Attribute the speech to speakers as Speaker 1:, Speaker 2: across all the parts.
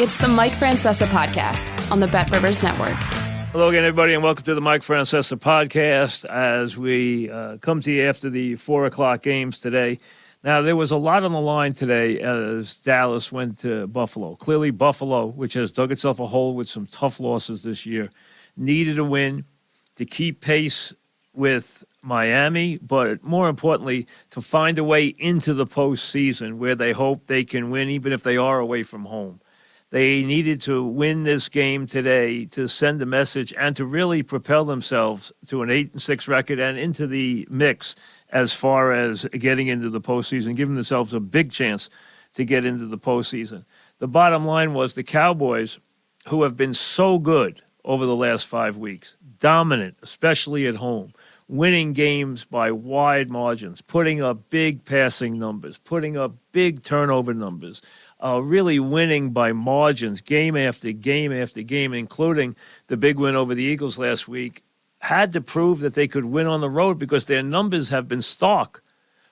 Speaker 1: It's the Mike Francesa podcast on the Bet Rivers Network.
Speaker 2: Hello again, everybody, and welcome to the Mike Francesa podcast as we come to you after the 4 o'clock games today. Now, there was a lot on the line today as Dallas went to Buffalo. Clearly, Buffalo, which has dug itself a hole with some tough losses this year, needed a win to keep pace with Miami, but more importantly, to find a way into the postseason where they hope they can win even if they are away from home. They needed to win this game today to send a message and to really propel themselves to an 8-6 record and into the mix as far as getting into the postseason, giving themselves a big chance to get into the postseason. The bottom line was the Cowboys, who have been so good over the last 5 weeks, dominant, especially at home, winning games by wide margins, putting up big passing numbers, putting up big turnover numbers, really winning by margins game after game after game, including the big win over the Eagles last week, had to prove that they could win on the road because their numbers have been stark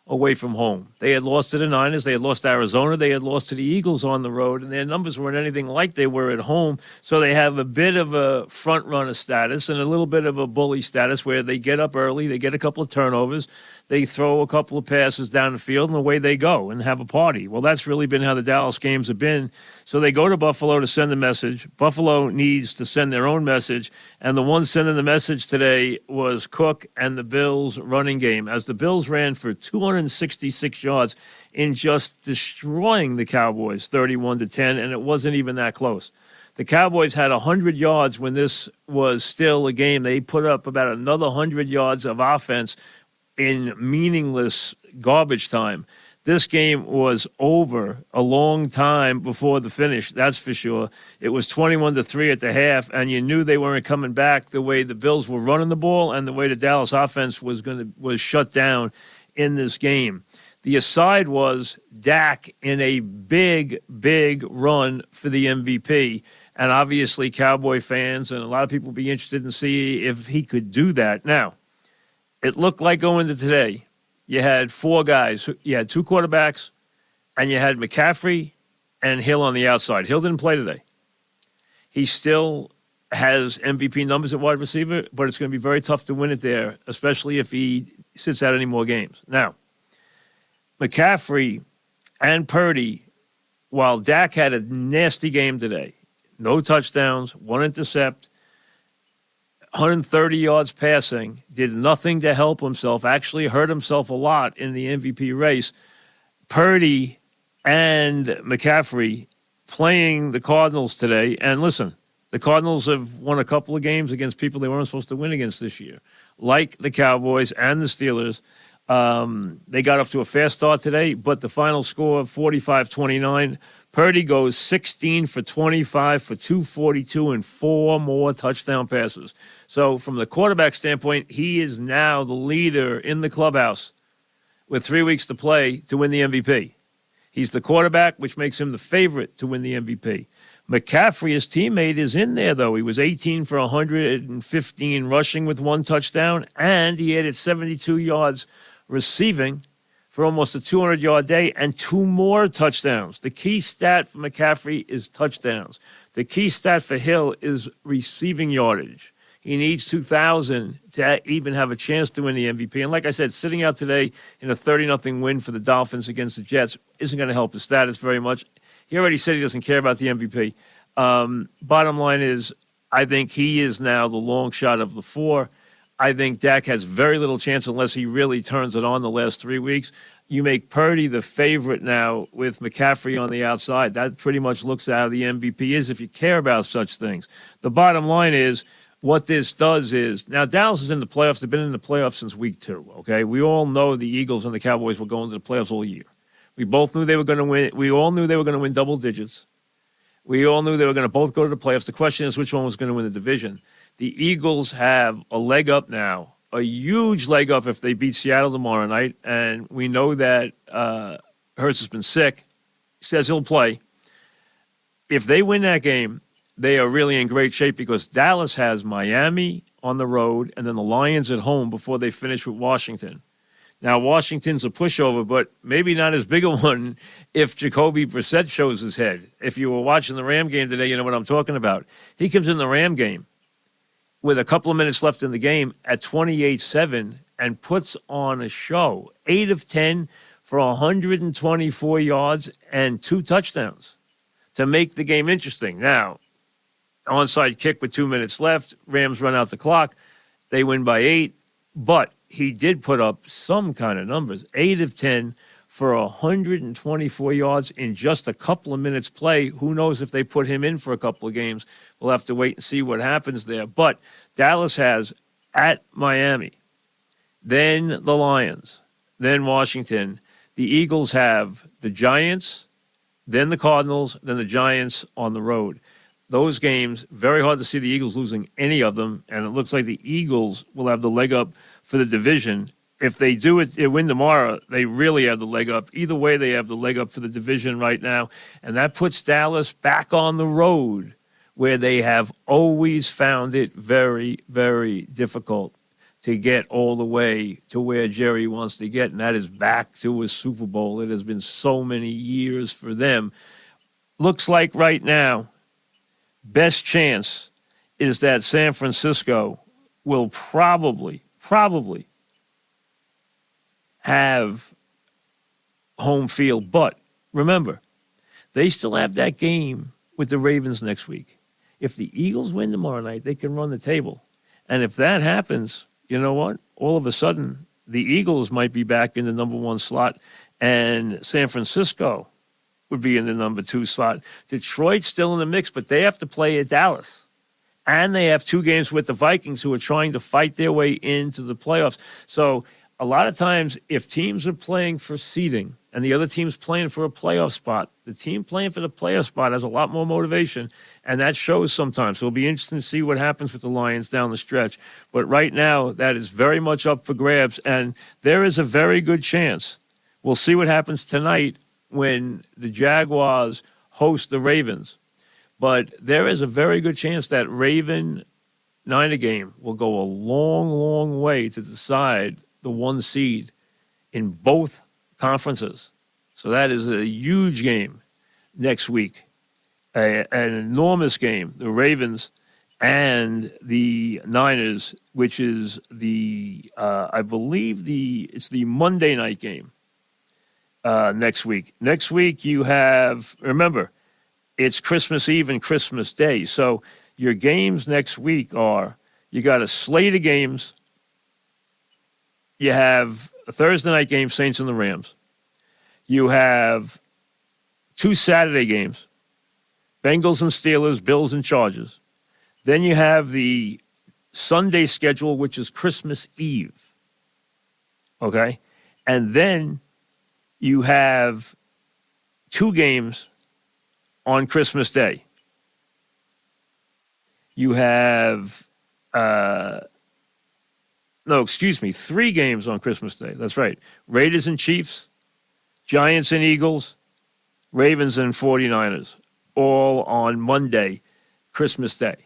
Speaker 2: away from home. They had lost to the Niners, they had lost to Arizona, they had lost to the Eagles on the road, and their numbers weren't anything like they were at home. So they have a bit of a front-runner status and a little bit of a bully status where they get up early, they get a couple of turnovers, they throw a couple of passes down the field, and away they go and have a party. Well, that's really been how the Dallas games have been. So they go to Buffalo to send a message. Buffalo needs to send their own message, and the one sending the message today was Cook and the Bills' running game, as the Bills ran for 266 yards in just destroying the Cowboys 31-10, and it wasn't even that close. The Cowboys had 100 yards when this was still a game. They put up about another 100 yards of offense in meaningless garbage time. This game was over a long time before the finish, that's for sure. It was 21-3 at the half, and you knew they weren't coming back the way the Bills were running the ball and the way the Dallas offense was shut down in this game. The aside was Dak in a big, big run for the MVP. And obviously Cowboy fans and a lot of people will be interested in see if he could do that. Now, it looked like going to today, you had four guys. You had two quarterbacks, and you had McCaffrey and Hill on the outside. Hill didn't play today. He still has MVP numbers at wide receiver, but it's going to be very tough to win it there, especially if he sits out any more games. Now, McCaffrey and Purdy, while Dak had a nasty game today, no touchdowns, one intercept, 130 yards passing, did nothing to help himself, actually hurt himself a lot in the MVP race. Purdy and McCaffrey playing the Cardinals today. And listen, the Cardinals have won a couple of games against people they weren't supposed to win against this year, like the Cowboys and the Steelers. They got off to a fast start today, but the final score, 45-29. Purdy goes 16 for 25 for 242 and 4 more touchdown passes. So from the quarterback standpoint, he is now the leader in the clubhouse with 3 weeks to play to win the MVP. He's the quarterback, which makes him the favorite to win the MVP. McCaffrey, his teammate, is in there, though. He was 18 for 115 rushing with one touchdown, and he added 72 yards receiving for almost a 200-yard day and 2 more touchdowns. The key stat for McCaffrey is touchdowns. The key stat for Hill is receiving yardage. He needs 2,000 to even have a chance to win the MVP. And like I said, sitting out today in a 30-0 win for the Dolphins against the Jets isn't going to help his status very much. He already said he doesn't care about the MVP. Bottom line is, I think he is now the long shot of the four. I think Dak has very little chance unless he really turns it on the last 3 weeks. You make Purdy the favorite now with McCaffrey on the outside. That pretty much looks how the MVP is if you care about such things. The bottom line is, what this does is, now Dallas is in the playoffs. They've been in the playoffs since week 2, okay? We all know the Eagles and the Cowboys were going to the playoffs all year. We both knew they were going to win. We all knew they were going to win double digits. We all knew they were going to both go to the playoffs. The question is which one was going to win the division. The Eagles have a leg up now, a huge leg up if they beat Seattle tomorrow night. And we know that Hurts has been sick. He says he'll play. If they win that game, they are really in great shape because Dallas has Miami on the road and then the Lions at home before they finish with Washington. Now, Washington's a pushover, but maybe not as big a one if Jacoby Brissett shows his head. If you were watching the Ram game today, you know what I'm talking about. He comes in the Ram game with a couple of minutes left in the game at 28-7 and puts on a show. 8 of 10 for 124 yards and 2 touchdowns to make the game interesting. Now, onside kick with 2 minutes left. Rams run out the clock. They win by 8, but he did put up some kind of numbers. 8 of 10 for 124 yards in just a couple of minutes play. Who knows if they put him in for a couple of games? We'll have to wait and see what happens there. But Dallas has at Miami, then the Lions, then Washington. The Eagles have the Giants, then the Cardinals, then the Giants on the road. Those games, very hard to see the Eagles losing any of them, and it looks like the Eagles will have the leg up for the division. If they do it, win tomorrow, they really have the leg up. Either way, they have the leg up for the division right now, and that puts Dallas back on the road where they have always found it very, very difficult to get all the way to where Jerry wants to get, and that is back to a Super Bowl. It has been so many years for them. Looks like right now, best chance is that San Francisco will probably have home field. But remember, they still have that game with the Ravens next week. If the Eagles win tomorrow night, they can run the table. And if that happens, you know what? All of a sudden, the Eagles might be back in the number 1 slot, and San Francisco would be in the number 2 slot. Detroit's still in the mix, but they have to play at Dallas. And they have 2 games with the Vikings, who are trying to fight their way into the playoffs. So a lot of times, if teams are playing for seeding and the other team's playing for a playoff spot, the team playing for the playoff spot has a lot more motivation, and that shows sometimes. So it'll be interesting to see what happens with the Lions down the stretch. But right now, that is very much up for grabs, and there is a very good chance. We'll see what happens tonight when the Jaguars host the Ravens. But there is a very good chance that Raven-Niner game will go a long, long way to decide the 1 seed in both conferences. So that is a huge game next week, an enormous game, the Ravens and the Niners, which is I believe it's the Monday night game. Next week. Next week you have, remember, it's Christmas Eve and Christmas Day. So your games next week are, you got a slate of games. You have a Thursday night game, Saints and the Rams. You have 2 Saturday games, Bengals and Steelers, Bills and Chargers. Then you have the Sunday schedule, which is Christmas Eve. Okay? And then you have 2 games on Christmas Day. You have, 3 games on Christmas Day. That's right. Raiders and Chiefs, Giants and Eagles, Ravens and 49ers, all on Monday, Christmas Day.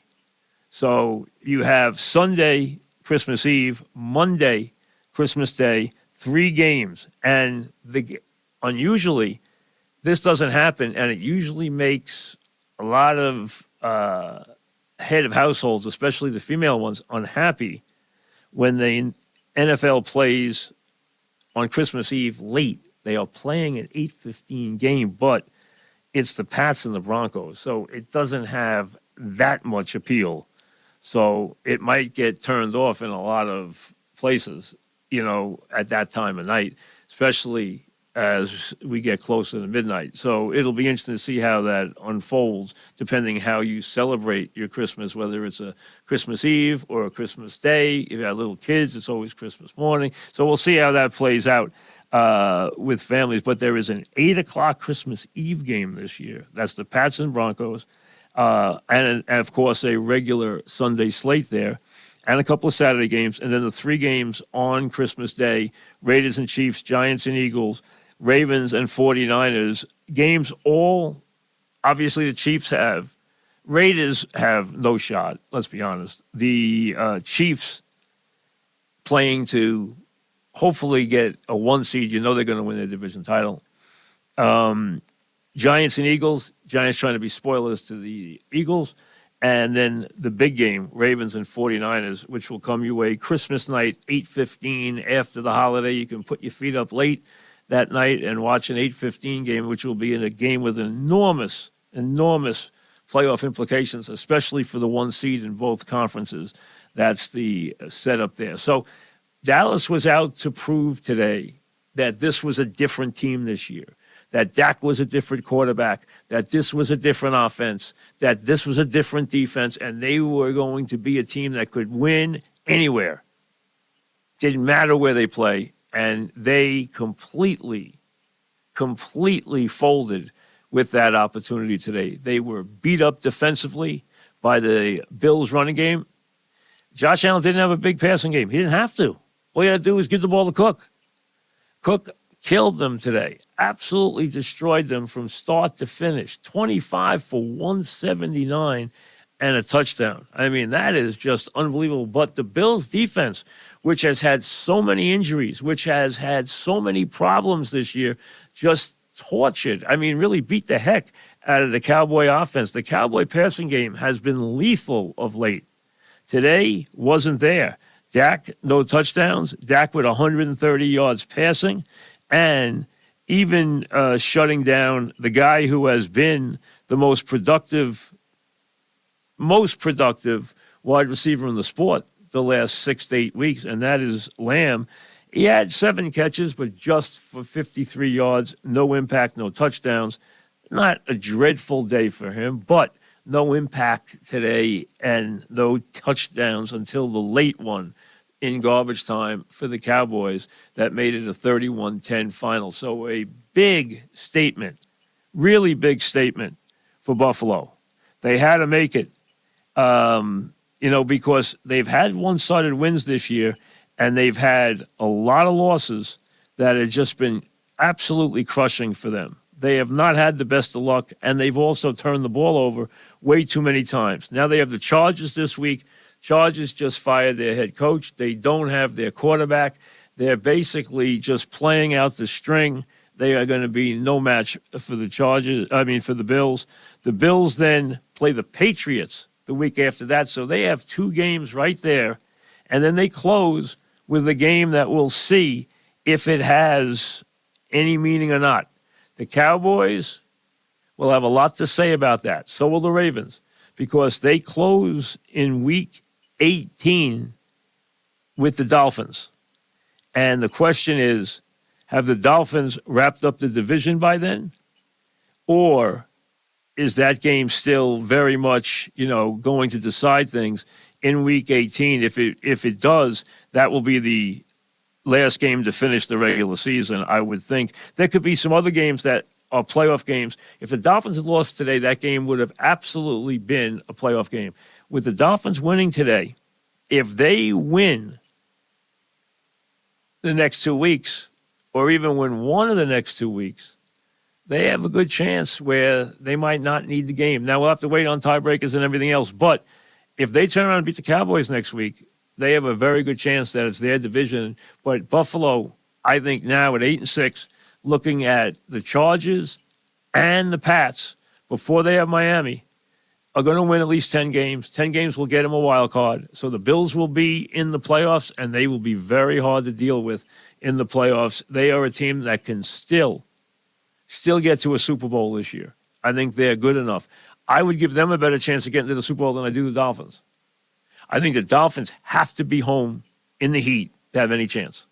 Speaker 2: So you have Sunday, Christmas Eve, Monday, Christmas Day, 3 games. And unusually, this doesn't happen, and it usually makes a lot of head of households, especially the female ones, unhappy when the NFL plays on Christmas Eve late. They are playing an 8:15 game, but it's the Pats and the Broncos, so it doesn't have that much appeal. So it might get turned off in a lot of places, at that time of night, especially as we get closer to midnight. So it'll be interesting to see how that unfolds, depending how you celebrate your Christmas, whether it's a Christmas Eve or a Christmas Day. If you have little kids, it's always Christmas morning. So we'll see how that plays out with families. But there is an 8 o'clock Christmas Eve game this year. That's the Pats and Broncos. And, of course, a regular Sunday slate there, and a couple of Saturday games, and then the 3 games on Christmas Day, Raiders and Chiefs, Giants and Eagles, Ravens and 49ers. Games all, obviously, the Chiefs have. Raiders have no shot, let's be honest. The Chiefs playing to hopefully get a 1 seed. You know they're going to win their division title. Giants and Eagles. Giants trying to be spoilers to the Eagles. And then the big game, Ravens and 49ers, which will come your way Christmas night, 8:15 after the holiday. You can put your feet up late that night and watch an 8:15 game, which will be in a game with enormous playoff implications, especially for the 1 seed in both conferences. That's the setup there. So Dallas was out to prove today that this was a different team this year, that Dak was a different quarterback, that this was a different offense, that this was a different defense, and they were going to be a team that could win anywhere. Didn't matter where they play, and they completely folded with that opportunity today. They were beat up defensively by the Bills' running game. Josh Allen didn't have a big passing game. He didn't have to. All you had to do was give the ball to Cook. Cook killed them today, absolutely destroyed them from start to finish. 25 for 179 and a touchdown. I mean, that is just unbelievable. But the Bills' defense, which has had so many injuries, which has had so many problems this year, just tortured, really beat the heck out of the Cowboy offense. The Cowboy passing game has been lethal of late. Today wasn't there. Dak, no touchdowns. Dak with 130 yards passing, and even shutting down the guy who has been the most productive wide receiver in the sport the last 6 to 8 weeks, and that is Lamb. He had 7 catches, but just for 53 yards, no impact, no touchdowns. Not a dreadful day for him, but no impact today and no touchdowns until the late one in garbage time for the Cowboys that made it a 31-10 final. So a big statement, really big statement for Buffalo. They had to make it, because they've had one-sided wins this year, and they've had a lot of losses that have just been absolutely crushing for them. They have not had the best of luck, and they've also turned the ball over way too many times. Now they have the Chargers this week. Chargers just fired their head coach. They don't have their quarterback. They're basically just playing out the string. They are going to be no match for the for the Bills. The Bills then play the Patriots the week after that, so they have 2 games right there, and then they close with a game that we'll see if it has any meaning or not. The Cowboys will have a lot to say about that. So will the Ravens, because they close in week 18 with the Dolphins. And the question is, have the Dolphins wrapped up the division by then? Or is that game still very much, going to decide things in week 18? If it does, that will be the last game to finish the regular season, I would think. There could be some other games that are playoff games. If the Dolphins had lost today, that game would have absolutely been a playoff game. With the Dolphins winning today, if they win the next 2 weeks, or even win one of the next 2 weeks, they have a good chance where they might not need the game. Now, we'll have to wait on tiebreakers and everything else, but if they turn around and beat the Cowboys next week, they have a very good chance that it's their division. But Buffalo, I think now at 8-6, looking at the Chargers and the Pats before they have Miami, are going to win at least 10 games. 10 games will get them a wild card. So the Bills will be in the playoffs, and they will be very hard to deal with in the playoffs. They are a team that can still get to a Super Bowl this year. I think they're good enough. I would give them a better chance of getting to the Super Bowl than I do the Dolphins. I think the Dolphins have to be home in the heat to have any chance.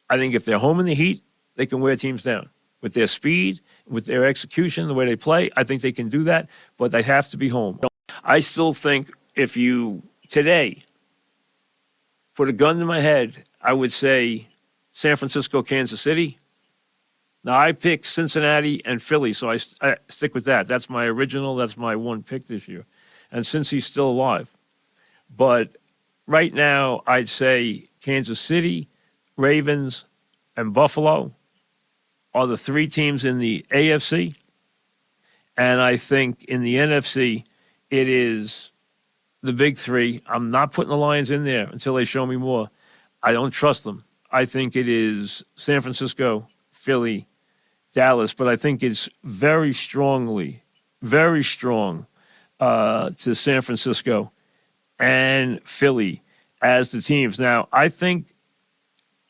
Speaker 2: I think if they're home in the heat, they can wear teams down. With their speed, with their execution, the way they play, I think they can do that, but they have to be home. I still think if you, today, put a gun to my head, I would say San Francisco, Kansas City. Now, I picked Cincinnati and Philly, so I stick with that. That's my original. That's my one pick this year. And since he's still alive. But right now, I'd say Kansas City, Ravens, and Buffalo are the 3 teams in the AFC. And I think in the NFC, it is the big 3. I'm not putting the Lions in there until they show me more. I don't trust them. I think it is San Francisco, Philly, Dallas, but I think it's very strong to San Francisco and Philly as the teams. Now, I think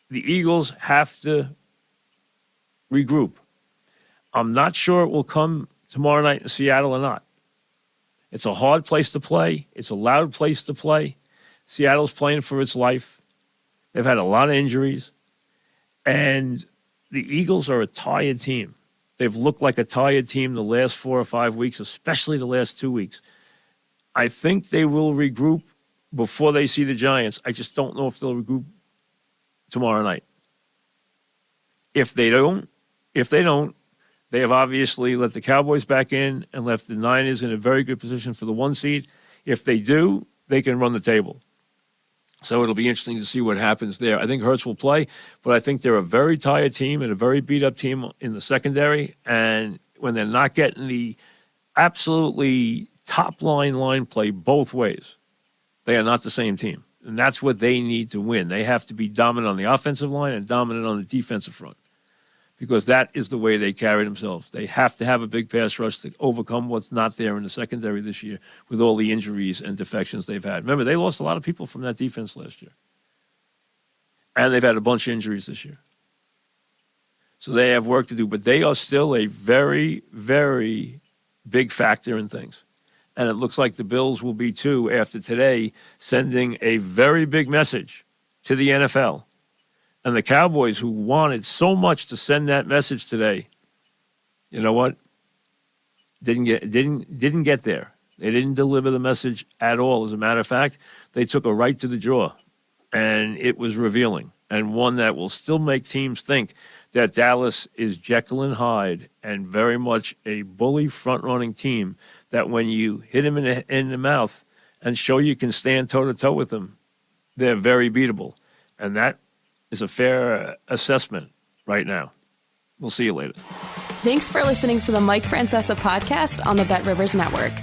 Speaker 2: the Eagles have to regroup. I'm not sure it will come tomorrow night in Seattle or not. It's a hard place to play. It's a loud place to play. Seattle's playing for its life. They've had a lot of injuries. And the Eagles are a tired team. They've looked like a tired team the last 4 or 5 weeks, especially the last 2 weeks. I think they will regroup before they see the Giants. I just don't know if they'll regroup tomorrow night. If they don't, they have obviously let the Cowboys back in and left the Niners in a very good position for the 1 seed. If they do, they can run the table. So it'll be interesting to see what happens there. I think Hurts will play, but I think they're a very tired team and a very beat-up team in the secondary. And when they're not getting the absolutely top-line play both ways, they are not the same team. And that's what they need to win. They have to be dominant on the offensive line and dominant on the defensive front, because that is the way they carry themselves. They have to have a big pass rush to overcome what's not there in the secondary this year with all the injuries and defections they've had. Remember, they lost a lot of people from that defense last year. And they've had a bunch of injuries this year. So they have work to do, but they are still a very, very big factor in things. And it looks like the Bills will be too after today, sending a very big message to the NFL. And the Cowboys, who wanted so much to send that message today, you know what? Didn't get there. They didn't deliver the message at all. As a matter of fact, they took a right to the jaw, and it was revealing, and one that will still make teams think that Dallas is Jekyll and Hyde and very much a bully front-running team that when you hit him in the mouth and show you can stand toe-to-toe with them, they're very beatable. And that is a fair assessment right now. We'll see you later.
Speaker 1: Thanks for listening to the Mike Francesa podcast on the Bet Rivers Network.